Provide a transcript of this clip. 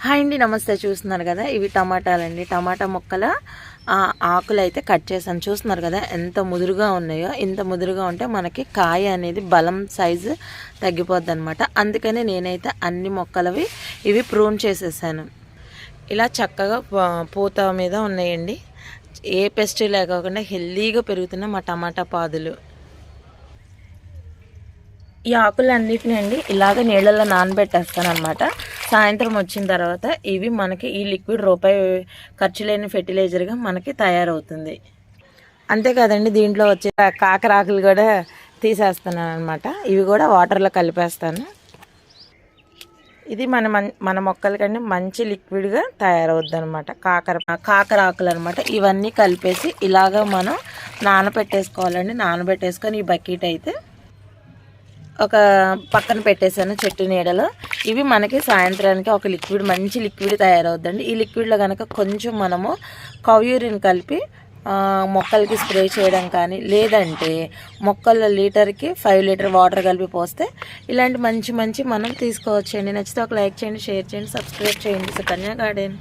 Hi అండి, నమస్తే. చూస్తున్నారు కదా, ఇవి టమాటాలండి. టమాటా మొక్కల ఆకులు అయితే కట్ చేశాను. చూస్తున్నారు కదా ఎంత ముదురుగా ఉన్నాయో. ఇంత ముదురుగా ఉంటే మనకి కాయ అనేది బలం సైజు తగ్గిపోద్ది అనమాట. అందుకని నేనైతే అన్ని మొక్కలవి ఇవి ప్రూన్ చేసేసాను. ఇలా చక్కగా పూత మీద ఉన్నాయండి. ఏ పెస్ట్ లేకుండా హెల్దీగా పెరుగుతున్న మా టమాటా పాదులు. ఈ ఆకులన్నిటిని అండి ఇలాగ నీళ్ళల్లో నానబెట్టేస్తాను అనమాట. సాయంత్రం వచ్చిన తర్వాత ఇవి మనకి ఈ లిక్విడ్ రూపాయి ఖర్చు లేని ఫెర్టిలైజర్గా మనకి తయారవుతుంది. అంతేకాదండి, దీంట్లో వచ్చే కాకరాకులు కూడా తీసేస్తున్నాను అనమాట. ఇవి కూడా వాటర్లో కలిపేస్తాను. ఇది మన మొక్కలకండి మంచి లిక్విడ్గా తయారవుద్ది అనమాట. కాకరాకులు అనమాట. ఇవన్నీ కలిపేసి ఇలాగ మనం నానబెట్టేసుకోవాలండి. నానబెట్టేసుకొని ఈ బకెట్ అయితే ఒక పక్కన పెట్టేశాను చెట్టు నీడలో. ఇవి మనకి సాయంత్రానికి ఒక లిక్విడ్, మంచి లిక్విడ్ తయారవుద్దండి. ఈ లిక్విడ్లో కనుక కొంచెం మనము కవ్యూరిన్ కలిపి మొక్కలకి స్ప్రే చేయడం కానీ, లేదంటే మొక్కల లీటర్కి 5 లీటర్ వాటర్ కలిపి పోస్తే ఇలాంటి మంచి మనం తీసుకోవచ్చండి. నచ్చితే ఒక లైక్ చేయండి, షేర్ చేయండి, సబ్స్క్రైబ్ చేయండి. సుకన్య గార్డెన్.